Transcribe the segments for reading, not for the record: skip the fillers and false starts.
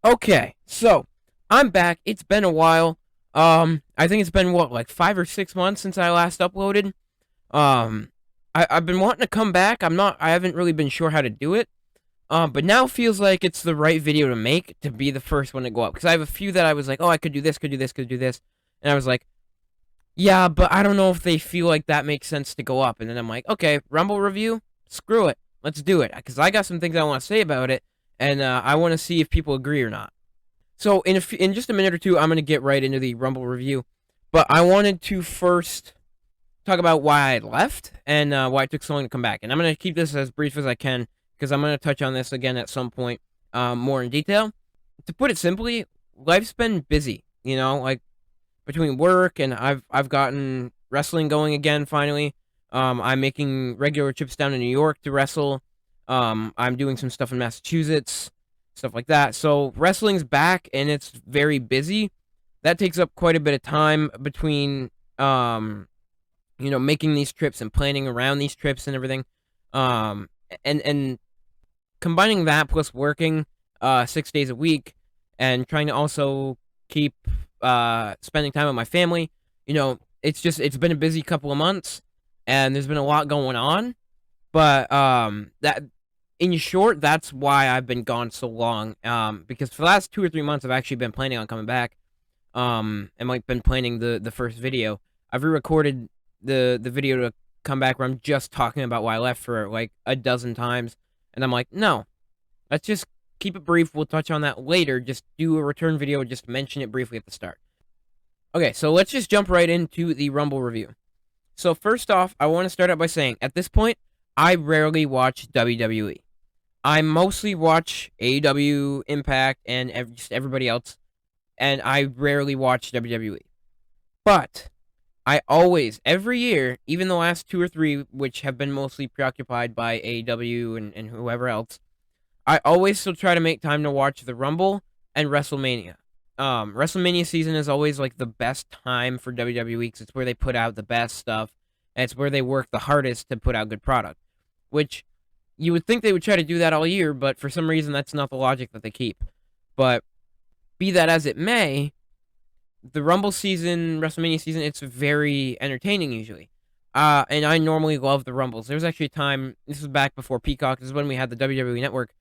Okay, so I'm back. It's been a while. I think it's been what, like 5 or 6 months since I last uploaded. Um, I've been wanting to come back. I haven't really been sure how to do it. But now feels like it's the right video to make to be the first one to go up because I have a few that I was like, oh, I could do this, could do this, could do this, and I was like, yeah, but I don't know if they feel like that makes sense to go up. And then I'm like, okay, Rumble review, screw it, let's do it because I got some things I want to say about it, and I want to see if people agree or not. So in just a minute or two, I'm gonna get right into the Rumble review, but I wanted to first talk about why I left and why it took so long to come back. And I'm gonna keep this as brief as I can because I'm gonna touch on this again at some point more in detail. To put it simply, life's been busy. Like between work and I've gotten wrestling going again finally. I'm making regular trips down to New York to wrestle. I'm doing some stuff in Massachusetts, stuff like that. So wrestling's back and it's very busy. That takes up quite a bit of time between making these trips and planning around these trips and everything. And combining that plus working 6 days a week and trying to also keep spending time with my family. It's been a busy couple of months and there's been a lot going on. But that in short, that's why I've been gone so long. Because for the last 2 or 3 months, I've actually been planning on coming back. And like been planning the first video. I've re-recorded the video to come back where I'm just talking about why I left for like a dozen times, and I'm like, no, let's just keep it brief. We'll touch on that later. Just do a return video and just mention it briefly at the start. Okay, so let's just jump right into the Rumble review. So first off, I want to start out by saying, at this point, I rarely watch WWE. I mostly watch AEW, Impact, and just everybody else, and I rarely watch WWE. But I always, every year, even the last two or three, which have been mostly preoccupied by AEW and whoever else, I always still try to make time to watch the Rumble and WrestleMania. WrestleMania season is always like the best time for WWE because it's where they put out the best stuff, and it's where they work the hardest to put out good product. Which you would think they would try to do that all year, but for some reason that's not the logic that they keep. But be that as it may, the Rumble season, WrestleMania season, it's very entertaining usually. And I normally love the Rumbles. There was actually a time, this was back before Peacock, this is when we had the WWE Network.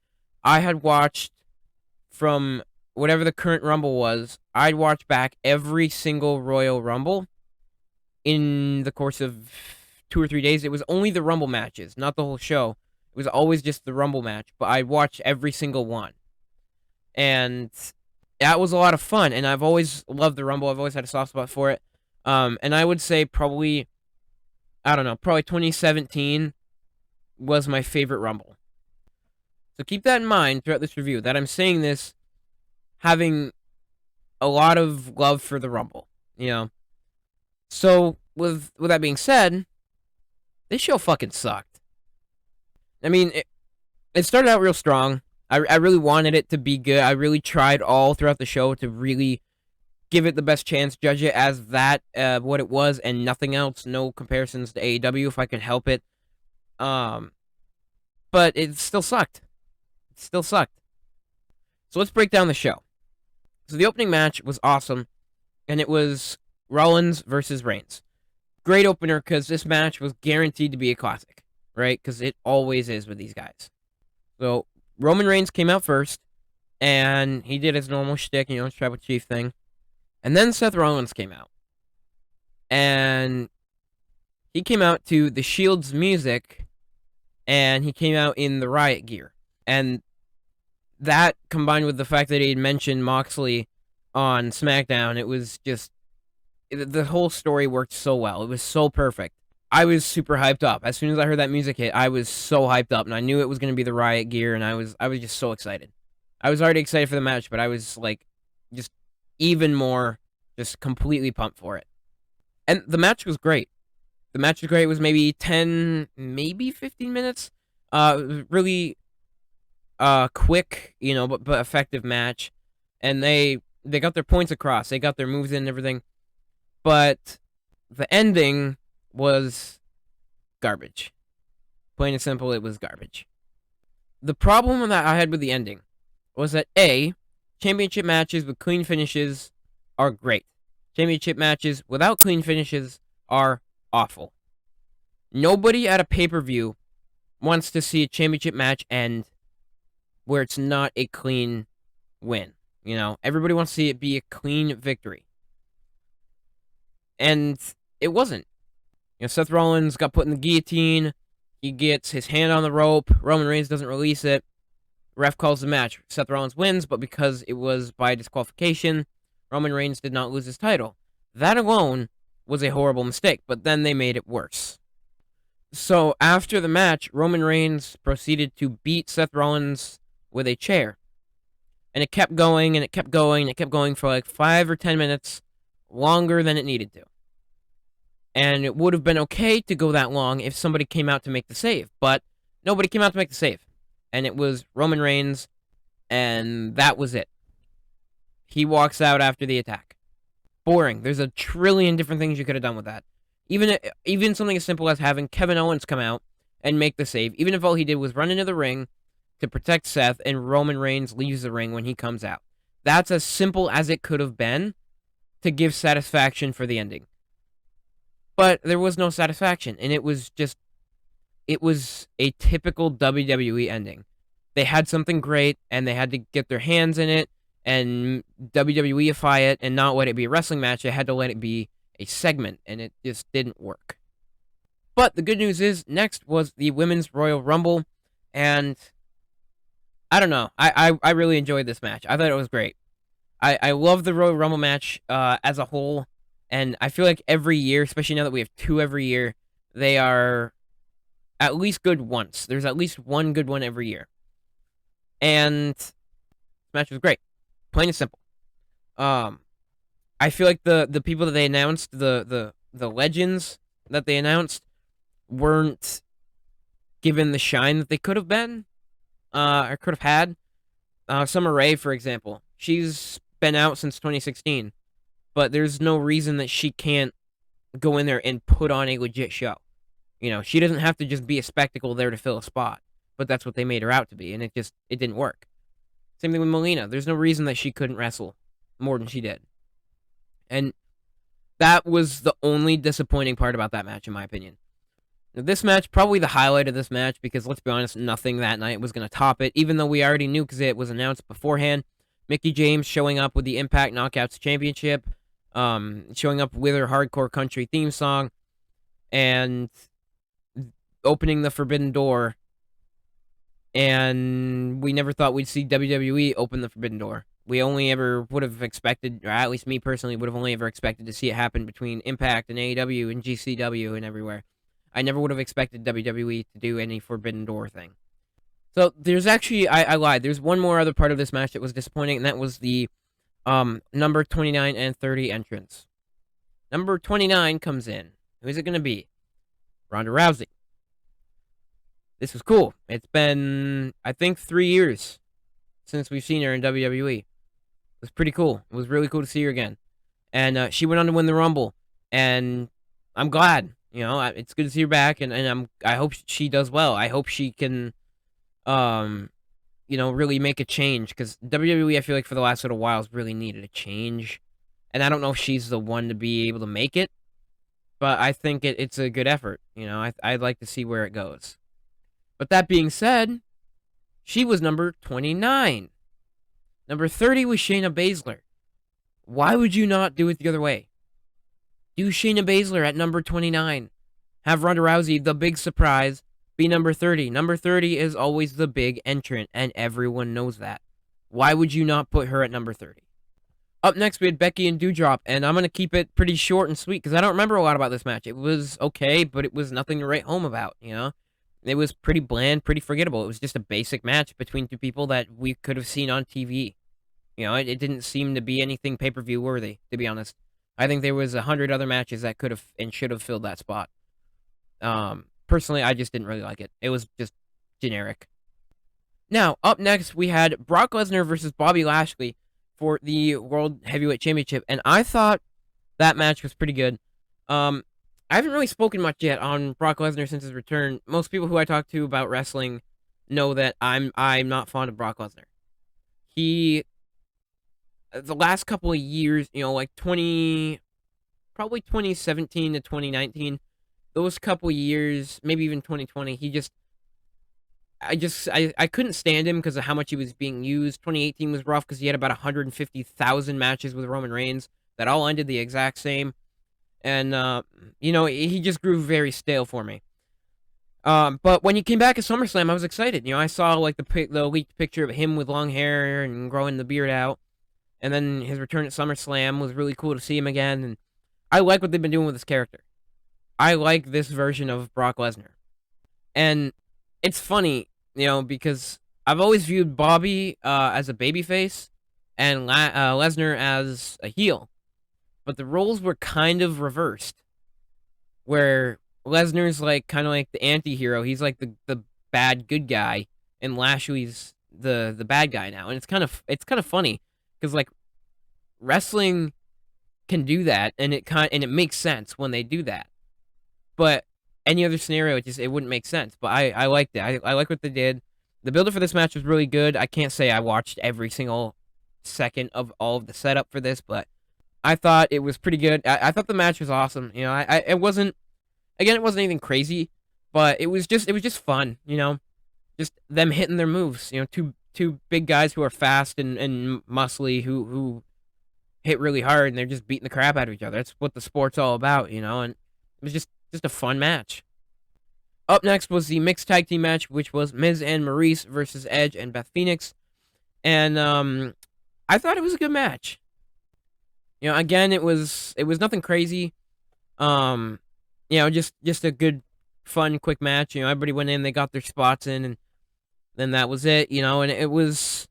I had watched from whatever the current Rumble was, I'd watch back every single Royal Rumble in the course of 2 or 3 days. It was only the Rumble matches, not the whole show. It was always just the Rumble match, but I'd watch every single one. And that was a lot of fun, and I've always loved the Rumble. I've always had a soft spot for it. And I would say probably, I don't know, probably 2017 was my favorite Rumble. So keep that in mind throughout this review, that I'm saying this having a lot of love for the Rumble. So with that being said, this show fucking sucked. I mean, it started out real strong. I really wanted it to be good. I really tried all throughout the show to really give it the best chance, judge it as that, what it was, and nothing else. No comparisons to AEW if I could help it. But it still sucked. It still sucked. So let's break down the show. So the opening match was awesome, and it was Rollins versus Reigns. Great opener because this match was guaranteed to be a classic, right? Because it always is with these guys. So Roman Reigns came out first, and he did his normal shtick, his tribal chief thing. And then Seth Rollins came out. And he came out to the Shield's music, and he came out in the Riot gear. And that, combined with the fact that he had mentioned Moxley on SmackDown, it was just, the whole story worked so well. It was so perfect. I was super hyped up. As soon as I heard that music hit, I was so hyped up, and I knew it was going to be the Riot gear, and I was just so excited. I was already excited for the match, but I was like just even more just completely pumped for it. And the match was great. The match was great. It was maybe 10, maybe 15 minutes. Really quick, but effective match. And they got their points across. They got their moves in and everything. But the ending was garbage. Plain and simple, it was garbage. The problem that I had with the ending was that A, championship matches with clean finishes are great. Championship matches without clean finishes are awful. Nobody at a pay-per-view wants to see a championship match end where it's not a clean win. You know, everybody wants to see it be a clean victory. And it wasn't. You know, Seth Rollins got put in the guillotine. He gets his hand on the rope. Roman Reigns doesn't release it. Ref calls the match. Seth Rollins wins, but because it was by disqualification, Roman Reigns did not lose his title. That alone was a horrible mistake, but then they made it worse. So after the match, Roman Reigns proceeded to beat Seth Rollins with a chair. And it kept going, and it kept going, and it kept going for like 5 or 10 minutes, longer than it needed to. And it would have been okay to go that long if somebody came out to make the save, but nobody came out to make the save. And it was Roman Reigns, and that was it. He walks out after the attack. Boring. There's a trillion different things you could have done with that. Even something as simple as having Kevin Owens come out and make the save, even if all he did was run into the ring to protect Seth, and Roman Reigns leaves the ring when he comes out. That's as simple as it could have been to give satisfaction for the ending. But there was no satisfaction, and it was a typical WWE ending. They had something great, and they had to get their hands in it, and WWEify it, and not let it be a wrestling match. They had to let it be a segment, and it just didn't work. But the good news is, next was the Women's Royal Rumble, and I don't know. I really enjoyed this match. I thought it was great. I love the Royal Rumble match as a whole, and I feel like every year, especially now that we have 2 every year, they are at least good once. There's at least one good one every year. And this match was great. Plain and simple. I feel like the people that they announced, the legends that they announced, weren't given the shine that they could have been, or could have had. Summer Rae, for example, she's been out since 2016, but there's no reason that she can't go in there and put on a legit show. You know, she doesn't have to just be a spectacle there to fill a spot, but that's what they made her out to be, and it didn't work. Same thing with Melina. There's no reason that she couldn't wrestle more than she did. And that was the only disappointing part about that match, in my opinion. Now, this match, probably the highlight of this match, because let's be honest, nothing that night was going to top it, even though we already knew because it was announced beforehand. Mickie James showing up with the Impact Knockouts Championship, showing up with her Hardcore Country theme song, and opening the Forbidden Door. And we never thought we'd see WWE open the Forbidden Door. We only ever would have expected, or at least me personally, would have only ever expected to see it happen between Impact and AEW and GCW and everywhere. I never would have expected WWE to do any Forbidden Door thing. So there's actually, I lied, there's one more other part of this match that was disappointing, and that was the number 29 and 30 entrance. Number 29 comes in. Who is it going to be? Ronda Rousey. This was cool. It's been, I think, 3 years since we've seen her in WWE. It was pretty cool. It was really cool to see her again. And she went on to win the Rumble. And I'm glad. You know, it's good to see her back. And I hope she does well. I hope she can, you know, really make a change. Because WWE, I feel like, for the last little while, has really needed a change. And I don't know if she's the one to be able to make it. But I think it's a good effort. You know, I'd like to see where it goes. But that being said, she was number 29. Number 30 was Shayna Baszler. Why would you not do it the other way? Do Shayna Baszler at number 29. Have Ronda Rousey, the big surprise, be number 30. Number 30 is always the big entrant, and everyone knows that. Why would you not put her at number 30? Up next, we had Becky and Doudrop, and I'm going to keep it pretty short and sweet, because I don't remember a lot about this match. It was okay, but it was nothing to write home about, you know? It was pretty bland, pretty forgettable. It was just a basic match between two people that we could have seen on TV. You know, it didn't seem to be anything pay-per-view worthy, to be honest. I think there was 100 other matches that could have and should have filled that spot. Personally, I just didn't really like it. It was just generic. Now, up next, we had Brock Lesnar versus Bobby Lashley for the World Heavyweight Championship, and I thought that match was pretty good. I haven't really spoken much yet on Brock Lesnar since his return. Most people who I talk to about wrestling know that I'm not fond of Brock Lesnar. He the last couple of years, like probably 2017 to 2019, those couple years, maybe even 2020, I couldn't stand him because of how much he was being used. 2018 was rough because he had about 150,000 matches with Roman Reigns that all ended the exact same. And, he just grew very stale for me. But when he came back at SummerSlam, I was excited. I saw like the leaked picture of him with long hair and growing the beard out. And then his return at SummerSlam was really cool to see him again. And I like what they've been doing with his character. I like this version of Brock Lesnar. And it's funny, because I've always viewed Bobby as a babyface and Lesnar as a heel. But the roles were kind of reversed, where Lesnar's like kind of like the anti-hero. He's like the bad good guy, and Lashley's the bad guy now. And it's kind of funny because like wrestling can do that, and it makes sense when they do that. But any other scenario, it wouldn't make sense. But I liked it. I like what they did. The build-up for this match was really good. I can't say I watched every single second of all of the setup for this, but I thought it was pretty good. I thought the match was awesome. It wasn't anything crazy, but it was just fun. Just them hitting their moves. Two big guys who are fast and muscly who hit really hard, and they're just beating the crap out of each other. That's what the sport's all about, and it was just a fun match. Up next was the mixed tag team match, which was Miz and Maurice versus Edge and Beth Phoenix, and I thought it was a good match. Again, it was nothing crazy. Just a good, fun, quick match. Everybody went in, they got their spots in, and then that was it. And it was.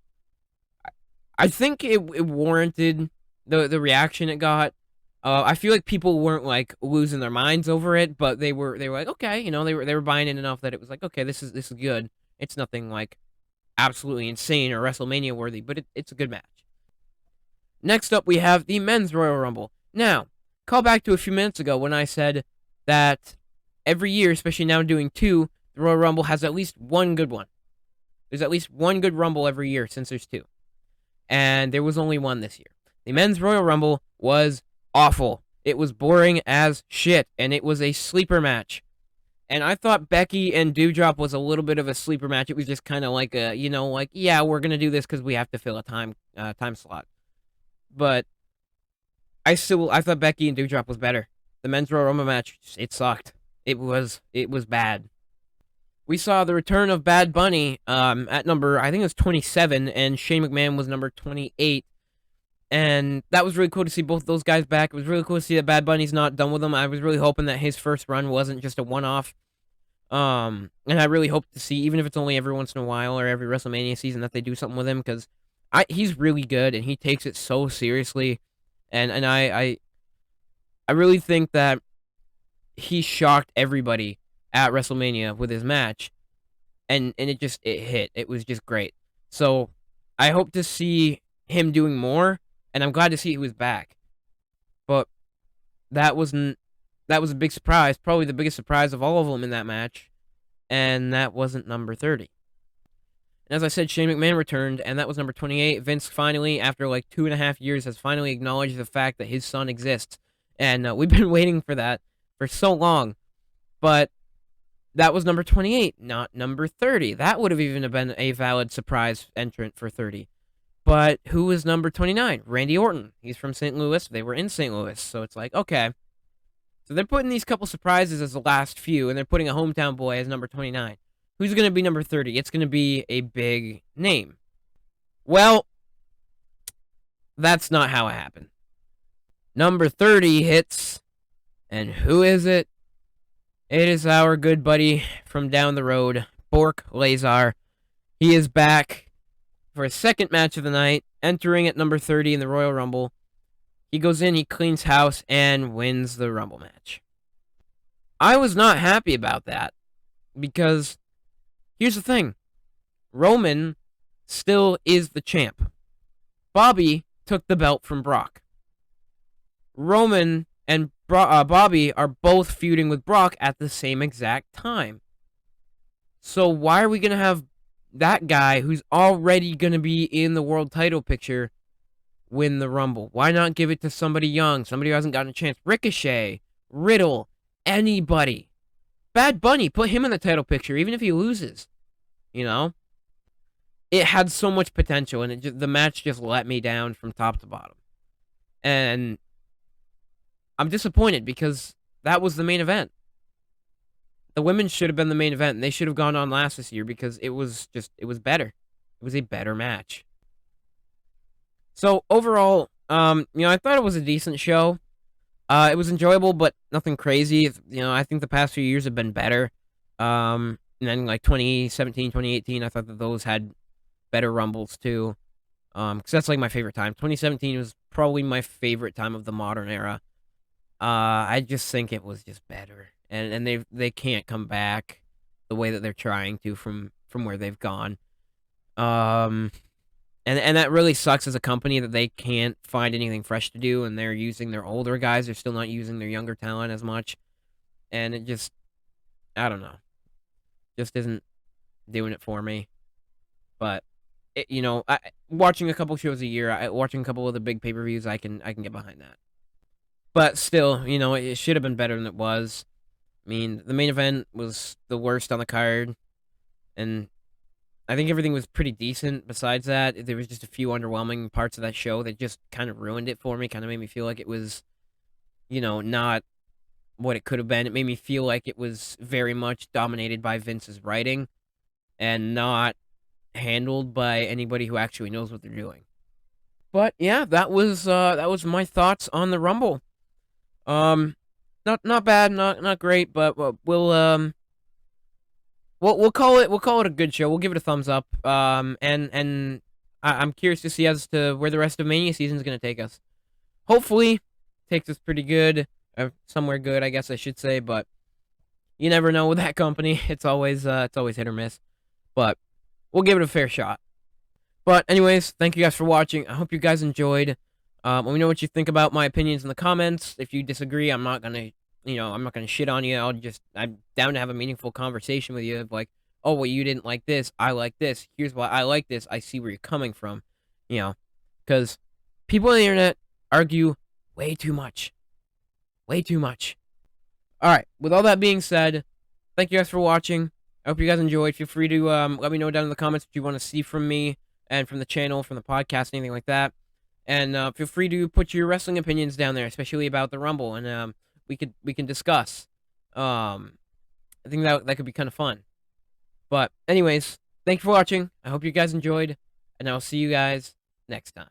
I think it warranted the reaction it got. I feel like people weren't like losing their minds over it, but they were like, okay, they were buying in enough that it was like, okay, this is good. It's nothing like absolutely insane or WrestleMania worthy, but it's a good match. Next up, we have the Men's Royal Rumble. Now, call back to a few minutes ago when I said that every year, especially now doing two, the Royal Rumble has at least one good one. There's at least one good Rumble every year since there's two. And there was only one this year. The Men's Royal Rumble was awful. It was boring as shit, and it was a sleeper match. And I thought Becky and Doudrop was a little bit of a sleeper match. It was just kind of like yeah, we're going to do this because we have to fill a time slot. But I thought Becky and Doudrop was better. The Men's Royal Rumble match, it sucked. It was bad. We saw the return of Bad Bunny at number, I think it was 27, and Shane McMahon was number 28. And that was really cool to see both those guys back. It was really cool to see that Bad Bunny's not done with them. I was really hoping that his first run wasn't just a one-off. And I really hope to see, even if it's only every once in a while or every WrestleMania season, that they do something with him, because he's really good, and he takes it so seriously. And I really think that he shocked everybody at WrestleMania with his match, and it hit. It was just great. So I hope to see him doing more, and I'm glad to see he was back. But that was a big surprise, probably the biggest surprise of all of them in that match, and that wasn't number 30. And as I said, Shane McMahon returned, and that was number 28. Vince finally, after like 2.5 years, has finally acknowledged the fact that his son exists, and we've been waiting for that for so long. But that was number 28, not number 30. That would have even been a valid surprise entrant for 30. But who was number 29? Randy Orton. He's from St. Louis. They were in St. Louis, so it's like, okay. So they're putting these couple surprises as the last few, and they're putting a hometown boy as number 29. Who's going to be number 30? It's going to be a big name. Well, that's not how it happened. Number 30 hits, and who is it? It is our good buddy from down the road, Bork Lazar. He is back for his second match of the night, entering at number 30 in the Royal Rumble. He goes in, he cleans house, and wins the Rumble match. I was not happy about that, because here's the thing. Roman still is the champ. Bobby took the belt from Brock. Roman and Bobby are both feuding with Brock at the same exact time. So why are we going to have that guy who's already going to be in the world title picture win the Rumble? Why not give it to somebody young, somebody who hasn't gotten a chance? Ricochet, Riddle, anybody. Bad Bunny, put him in the title picture, even if he loses. You know? It had so much potential, and the match just let me down from top to bottom. And I'm disappointed because that was the main event. The women should have been the main event, and they should have gone on last this year because it was better. It was a better match. So overall, I thought it was a decent show. It was enjoyable, but nothing crazy. I think the past few years have been better. And then like 2017, 2018, I thought that those had better Rumbles too. Because that's like my favorite time. 2017 was probably my favorite time of the modern era. I just think it was just better, and they can't come back the way that they're trying to from where they've gone. And that really sucks as a company that they can't find anything fresh to do, and they're using their older guys. They're still not using their younger talent as much, and it just, I don't know, just isn't doing it for me. But watching a couple shows a year, watching a couple of the big pay-per-views, I can get behind that. But still, it should have been better than it was. I mean, the main event was the worst on the card, and I think everything was pretty decent besides that. There was just a few underwhelming parts of that show that just kind of ruined it for me, kind of made me feel like it was, not what it could have been. It made me feel like it was very much dominated by Vince's writing and not handled by anybody who actually knows what they're doing. But yeah, that was my thoughts on the Rumble. Not bad, not great, but we'll call it a good show. We'll give it a thumbs up. And I'm curious to see as to where the rest of Mania season is going to take us. Hopefully, takes us pretty good, somewhere good, I guess I should say. But you never know with that company. It's always hit or miss. But we'll give it a fair shot. But anyways, thank you guys for watching. I hope you guys enjoyed. Let me know what you think about my opinions in the comments. If you disagree, I'm not gonna shit on you. I'm down to have a meaningful conversation with you of like, oh, well, you didn't like this. I like this. Here's why I like this. I see where you're coming from. Because people on the internet argue way too much. Way too much. All right. With all that being said, thank you guys for watching. I hope you guys enjoyed. Feel free to let me know down in the comments what you want to see from me and from the channel, from the podcast, anything like that. And feel free to put your wrestling opinions down there, especially about the Rumble, and we can discuss. I think that could be kind of fun. But anyways, thank you for watching. I hope you guys enjoyed, and I'll see you guys next time.